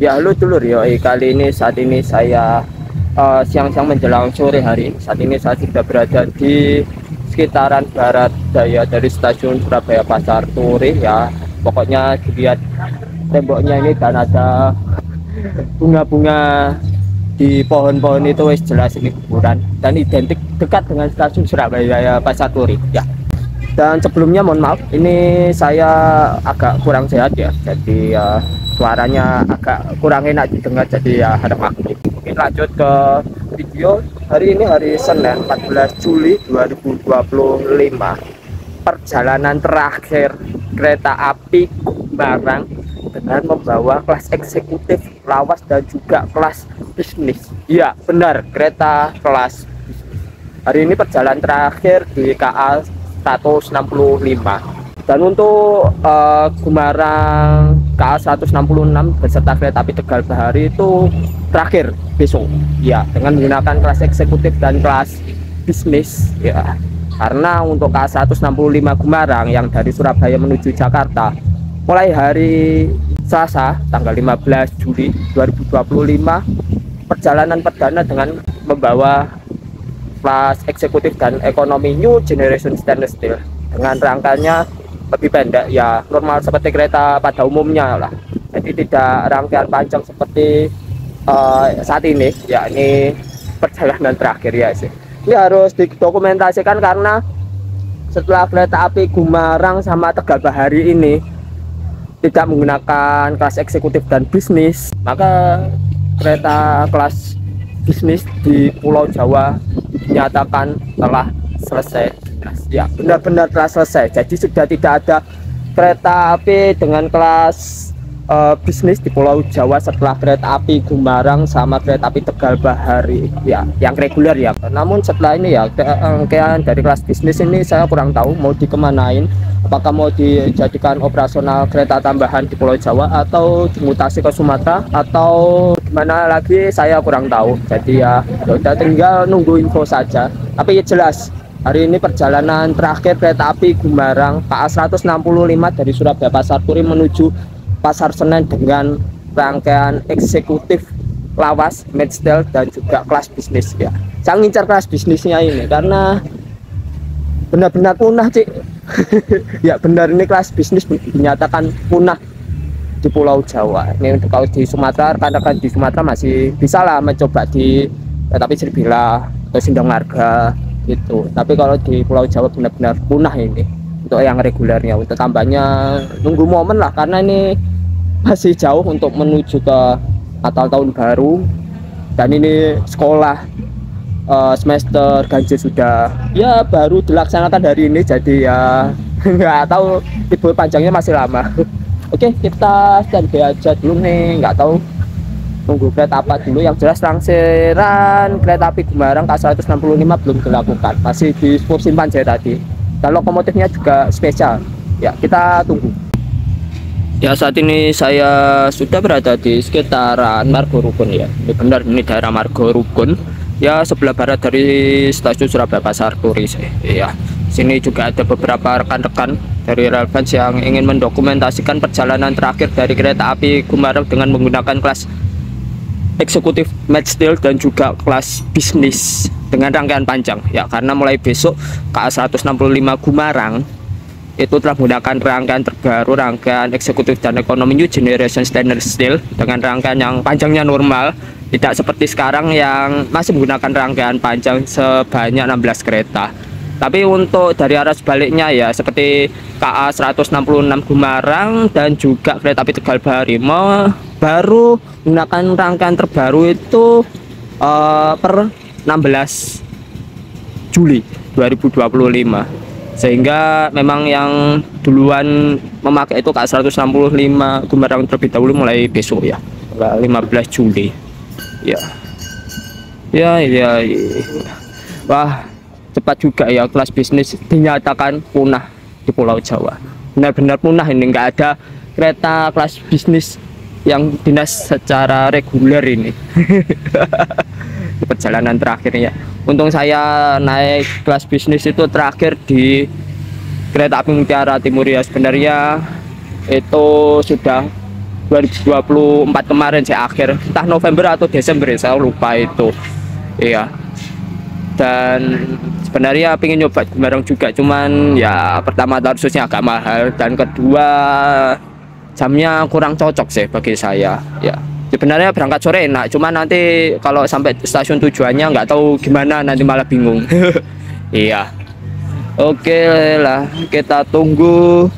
Ya halo dulur ya, kali ini saat ini saya siang-siang menjelang sore hari. Saat ini saya sudah berada di sekitaran barat daya dari stasiun Surabaya Pasar Turi ya. Pokoknya dilihat temboknya ini dan ada bunga-bunga di pohon-pohon itu wis jelas ini kuburan dan identik dekat dengan stasiun Surabaya Pasar Turi ya. Dan sebelumnya mohon maaf, ini saya agak kurang sehat ya, jadi suaranya agak kurang enak didengar, jadi ya harap maklum. Oke, lanjut ke video. Hari ini hari Senin 14 Juli 2025. Perjalanan terakhir kereta api Barang dengan membawa kelas eksekutif, lawas dan juga kelas bisnis. Iya benar, kereta kelas bisnis. Hari ini perjalanan terakhir di KA 165. Dan untuk Gumarang KA 166 beserta kereta api Tegal Bahari itu terakhir besok ya, dengan menggunakan kelas eksekutif dan kelas bisnis ya. Karena untuk KA 165 Gumarang yang dari Surabaya menuju Jakarta mulai hari Selasa tanggal 15 Juli 2025, perjalanan perdana dengan membawa kelas eksekutif dan ekonomi New Generation Stainless Steel dengan rangkanya lebih pendek ya, normal seperti kereta pada umumnya lah, jadi tidak rangkaian panjang seperti saat ini ya. Ini perjalanan terakhir ya sih, ini harus didokumentasikan karena setelah kereta api Gumarang sama Tegal Bahari ini tidak menggunakan kelas eksekutif dan bisnis, maka kereta kelas bisnis di Pulau Jawa dinyatakan telah selesai ya, benar-benar telah selesai. Jadi sudah tidak ada kereta api dengan kelas bisnis di Pulau Jawa setelah kereta api Gumarang sama kereta api Tegal Bahari ya, yang reguler ya. Namun setelah ini ya, rangkaian dari kelas bisnis ini saya kurang tahu mau dikemanain, apakah mau dijadikan operasional kereta tambahan di Pulau Jawa atau dimutasi ke Sumatera atau gimana lagi, saya kurang tahu. Jadi ya udah tinggal nunggu info saja. Tapi ya jelas hari ini perjalanan terakhir kereta api Gumarang KA 165 dari Surabaya Pasar Turi menuju Pasar Senen dengan rangkaian eksekutif, lawas, Medstyle dan juga kelas bisnis ya. Saya ngincar kelas bisnisnya ini karena benar-benar punah cik. Ya benar, ini kelas bisnis dinyatakan punah di Pulau Jawa. Ini kalau di Sumatera, rekan-rekan di Sumatera masih bisa lah mencoba di tapi Sirbila atau Sindang Marga gitu. Tapi kalau di Pulau Jawa benar-benar punah ini untuk yang regulernya. Untuk tambahnya nunggu momen lah, karena ini masih jauh untuk menuju ke Natal tahun baru, dan ini sekolah semester ganjil sudah ya baru dilaksanakan hari ini, jadi ya nggak tahu libur panjangnya masih lama. Oke, kita standby aja dulu nih, nggak tahu tunggu kereta apa dulu. Yang jelas rangsiran kereta api Gumarang KA 165 belum dilakukan, masih di Spur Simpan Jaya tadi, dan lokomotifnya juga spesial ya, kita tunggu. Ya saat ini saya sudah berada di sekitaran Margo Rukun ya. Ini benar, ini daerah Margo Rukun ya, sebelah barat dari stasiun Surabaya Pasar Turi ya. Sini juga ada beberapa rekan-rekan dari Relevans yang ingin mendokumentasikan perjalanan terakhir dari kereta api Gumarang dengan menggunakan kelas eksekutif, Medstyle dan juga kelas bisnis dengan rangkaian panjang ya. Karena mulai besok KA 165 Gumarang itu telah menggunakan rangkaian terbaru, rangkaian eksekutif dan ekonomi New Generation Stainless Steel dengan rangkaian yang panjangnya normal, tidak seperti sekarang yang masih menggunakan rangkaian panjang sebanyak 16 kereta. Tapi untuk dari arah sebaliknya ya, seperti KA 166 Gumarang dan juga kereta api Tegal Bahari baru menggunakan rangkaian terbaru itu per 16 Juli 2025. Sehingga memang yang duluan memakai itu KA 165 Gumarang terlebih dahulu mulai besok ya, 15 Juli ya. Wah, cepat juga ya, kelas bisnis dinyatakan punah di Pulau Jawa. Benar-benar punah ini, nggak ada kereta kelas bisnis yang dinas secara reguler ini. Di perjalanan terakhirnya, untung saya naik kelas bisnis itu terakhir di kereta api Mutiara Timur ya. Sebenarnya itu sudah 2024 kemarin sih, akhir entah November atau Desember ya, saya lupa itu. Iya. Dan sebenarnya pengen nyoba Gumarang juga, cuman ya pertama tarsusnya agak mahal, dan kedua jamnya kurang cocok sih bagi saya. Ya sebenarnya berangkat sore enak, cuman nanti kalau sampai stasiun tujuannya nggak tahu gimana, nanti malah bingung. Iya. Oke lah, kita tunggu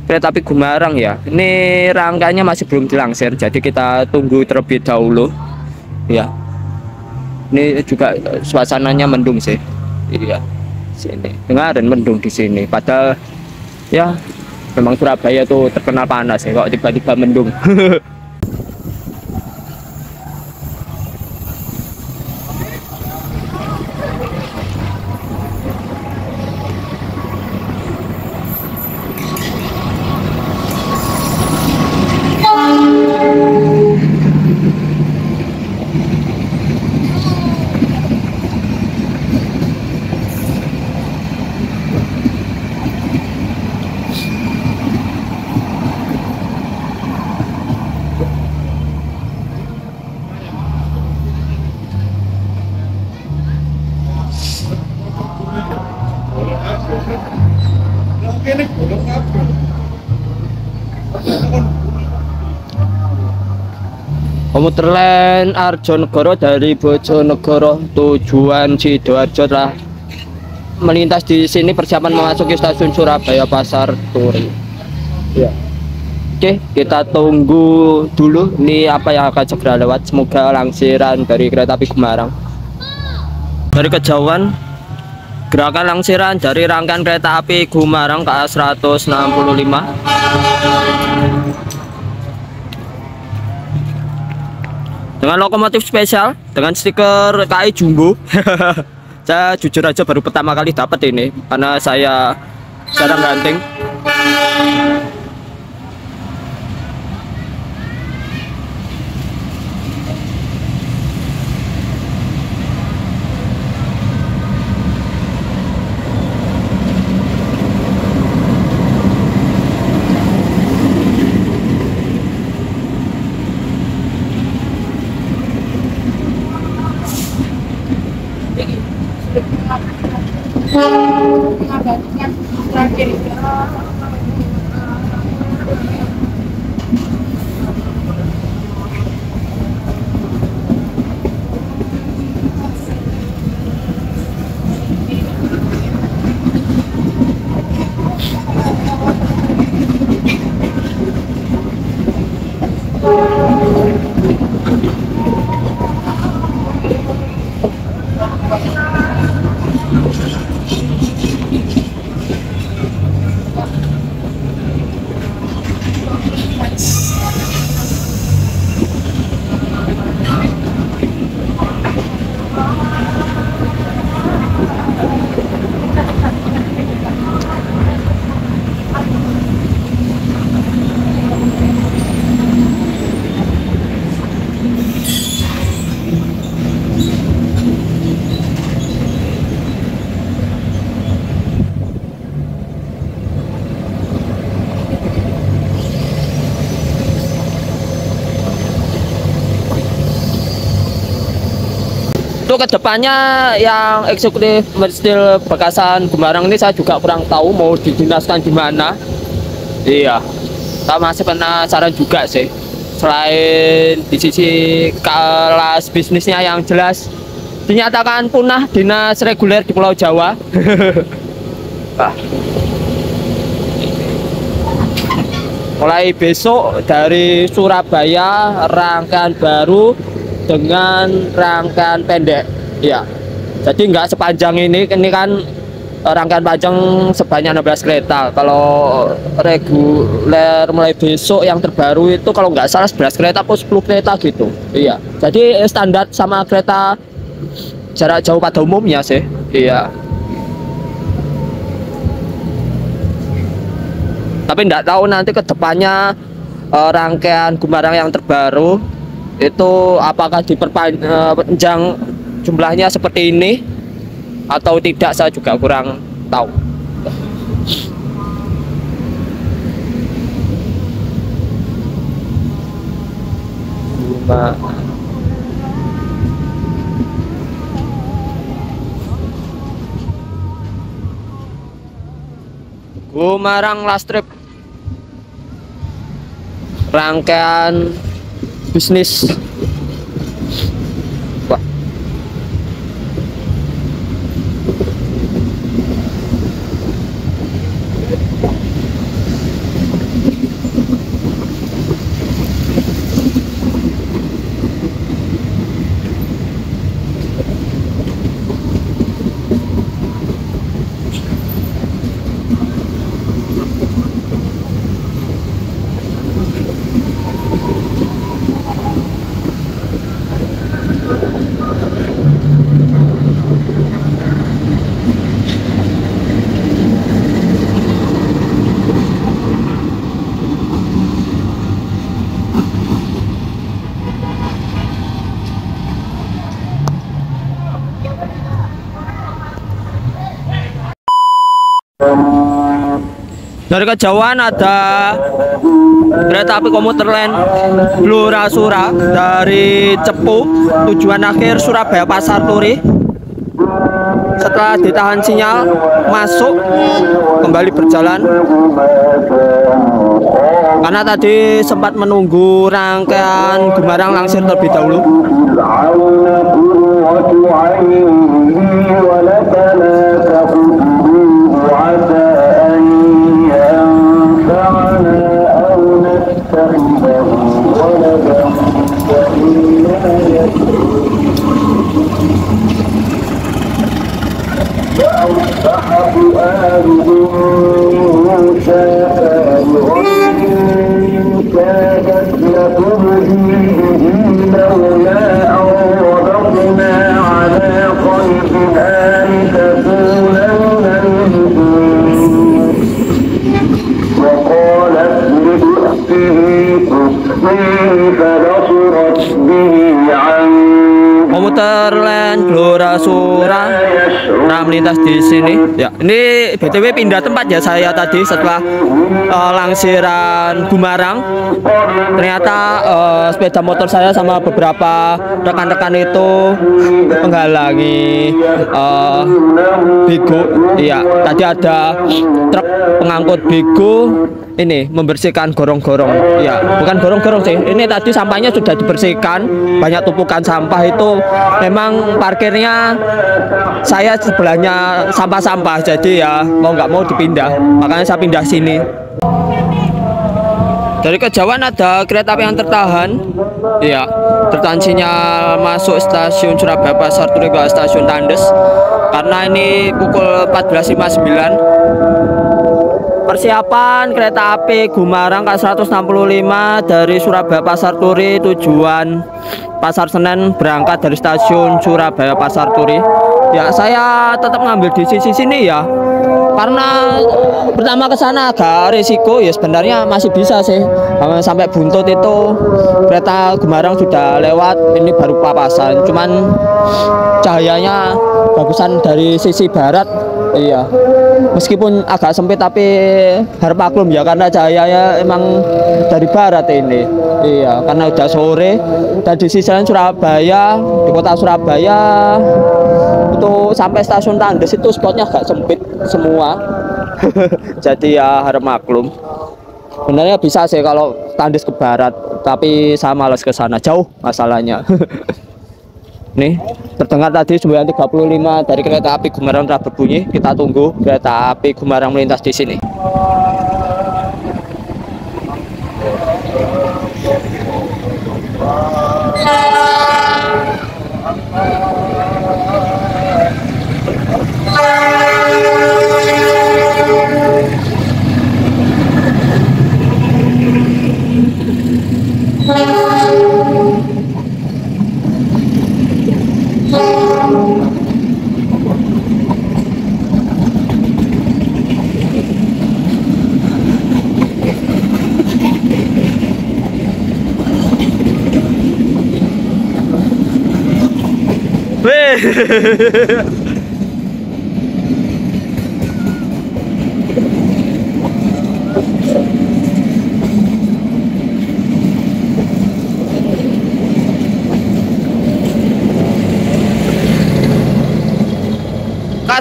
kereta api Gumarang ya. Ini rangkanya masih belum dilansir, jadi kita tunggu terlebih dahulu. Ya. Ini juga suasananya mendung sih. Iya. Sini. Dengarin mendung di sini. Padahal ya memang Surabaya tuh terkenal panas ya, kok tiba-tiba mendung. Komuter lain Arjonegoro dari Bojonegoro tujuan Sidoarjo telah melintas di sini, persiapan memasuki stasiun Surabaya Pasar Turi. Ya. Oke, kita tunggu dulu nih apa yang akan segera lewat. Semoga langsiran dari kereta api Gumarang. Dari kejauhan gerakan langsiran dari rangkaian kereta api Gumarang KA 165 dengan lokomotif spesial dengan stiker KAI Jumbo. Saya jujur aja baru pertama kali dapat ini karena saya jarang ganting. Untuk kedepannya yang eksekutif Merstil Bekasan Gumarang ini saya juga kurang tahu mau didinaskan di mana. Iya, saya masih penasaran juga sih. Selain di sisi kelas bisnisnya yang jelas dinyatakan punah dinas reguler di Pulau Jawa. Mulai besok dari Surabaya rangkaian baru dengan rangkaian pendek ya, jadi nggak sepanjang ini kan rangkaian panjang sebanyak 16 kereta. Kalau reguler mulai besok yang terbaru itu kalau nggak salah 11 kereta atau 10 kereta gitu. Iya, jadi standar sama kereta jarak jauh pada umumnya sih. Iya, tapi nggak tahu nanti kedepannya rangkaian Gumarang yang terbaru itu apakah diperpanjang jumlahnya seperti ini atau tidak, saya juga kurang tahu. Gumarang Last Trip, rangkaian bisnis. Wah. Dari kejauhan ada kereta api komuter lain Blora Sura dari Cepu, tujuan akhir Surabaya Pasar Turi. Setelah ditahan sinyal, masuk kembali berjalan karena tadi sempat menunggu rangkaian Gumarang Langsir terlebih dahulu. Komuter lain Blora Sura nah melintas di sini ya. Ini BTW pindah tempat ya saya tadi setelah langsiran Gumarang. Ternyata sepeda motor saya sama beberapa rekan-rekan itu menghalangi Bigo. Iya, tadi ada truk pengangkut Bigo ini membersihkan gorong-gorong. Ya, bukan gorong-gorong sih. Ini tadi sampahnya sudah dibersihkan, banyak tumpukan sampah itu. Memang parkirnya saya sebelahnya sampah-sampah, jadi ya mau nggak mau dipindah. Makanya saya pindah sini. Dari kejauhan ada kereta api yang tertahan. Iya, tertahan sinyal masuk stasiun Surabaya Pasar Turi ke stasiun Tandes. Karena ini pukul 14.59. Persiapan kereta api Gumarang K165 dari Surabaya Pasar Turi tujuan Pasar Senen berangkat dari stasiun Surabaya Pasar Turi. Ya, saya tetap ngambil di sisi sini ya. Karena pertama ke sana agak risiko ya, sebenarnya masih bisa sih. Sampai Buntut itu kereta Gumarang sudah lewat, ini baru papasan. Cuman cahayanya bagusan dari sisi barat. Iya. Meskipun agak sempit tapi harap maklum ya, karena cahayanya emang dari barat ini. Iya, karena udah sore dan di sisi lain Surabaya, di kota Surabaya itu sampai stasiun Tandes itu spotnya agak sempit semua. Jadi ya harap maklum. Sebenarnya bisa sih kalau Tandes ke barat, tapi saya malas ke sana, jauh masalahnya. Nih, terdengar tadi 9.35 dari kereta api Gumarang telah berbunyi. Kita tunggu kereta api Gumarang melintas di sini.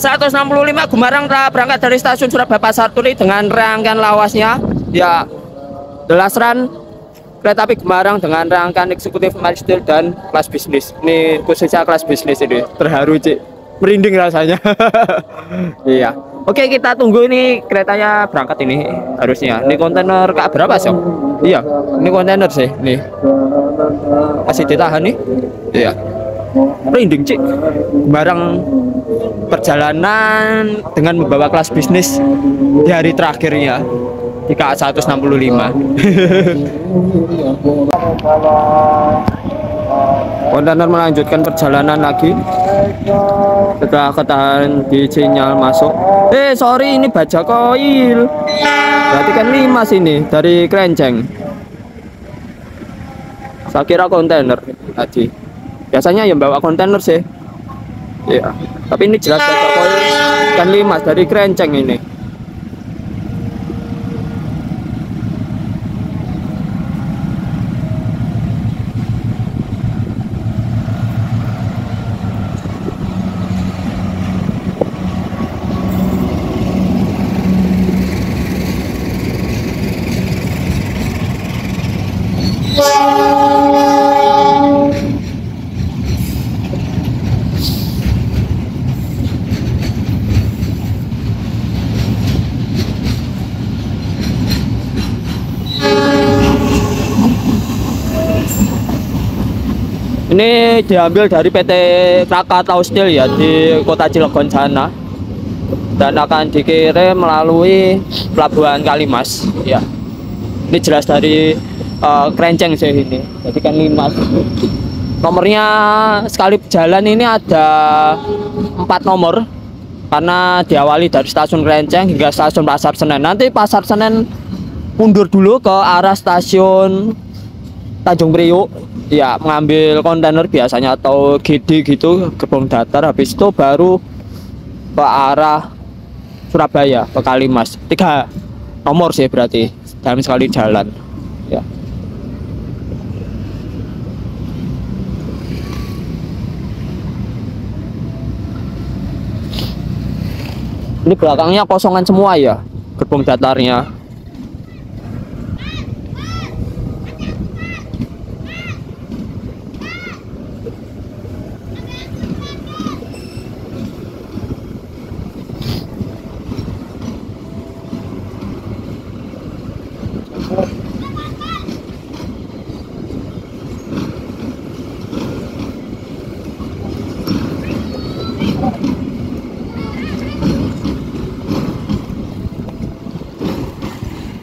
K165 Gumarang telah berangkat dari stasiun Surabaya Pasar Turi dengan rangkaian lawasnya. Ya, The Last Run kereta api Gumarang dengan rangkaian eksekutif milestone dan kelas bisnis. Ini khususnya kelas bisnis ini. Terharu, Cik. Merinding rasanya. Iya. Oke, kita tunggu ini keretanya berangkat ini harusnya. Ini kontainer K berapa, Sob? Iya, ini kontainer sih. Nih. Masih ditahan nih. Iya. Merinding, Cik. Barang perjalanan dengan membawa kelas bisnis di hari terakhirnya di K165. Kontainer melanjutkan perjalanan lagi setelah ketahan di sinyal masuk. Sorry, ini baja koil. Berarti kan 5 sini dari Krenceng. Saya kira kontainer tadi. Biasanya yang bawa kontainer sih. Iya. Tapi ini jelas baja koil kan 5 dari Krenceng ini. Ini diambil dari PT Krakatau Steel ya di Kota Cilegon sana, dan akan dikirim melalui Pelabuhan Kalimas ya. Ini jelas dari Krenceng sih ini. Jadi kan 5. Nomornya sekali jalan ini ada 4 nomor karena diawali dari stasiun Krenceng hingga stasiun Pasar Senen. Nanti Pasar Senen mundur dulu ke arah stasiun Tanjung Priuk ya, mengambil kontainer biasanya atau GD gitu, gerbong datar. Habis itu baru ke arah Surabaya ke Kalimas. 3 nomor sih berarti dalam sekali jalan ya. Ini belakangnya kosongan semua ya, gerbong datarnya.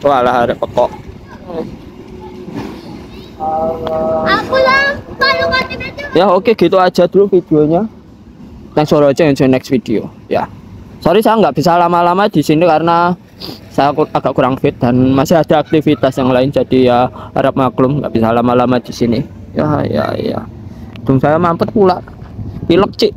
Walah, ada pokok. Ya oke, gitu aja dulu videonya. Thanks for watching, enjoy next video ya. Sorry saya nggak bisa lama-lama di sini karena saya agak kurang fit dan masih ada aktivitas yang lain, jadi ya harap maklum nggak bisa lama-lama di sini. Ya. Hidung saya mampet pula, pilek, Cik.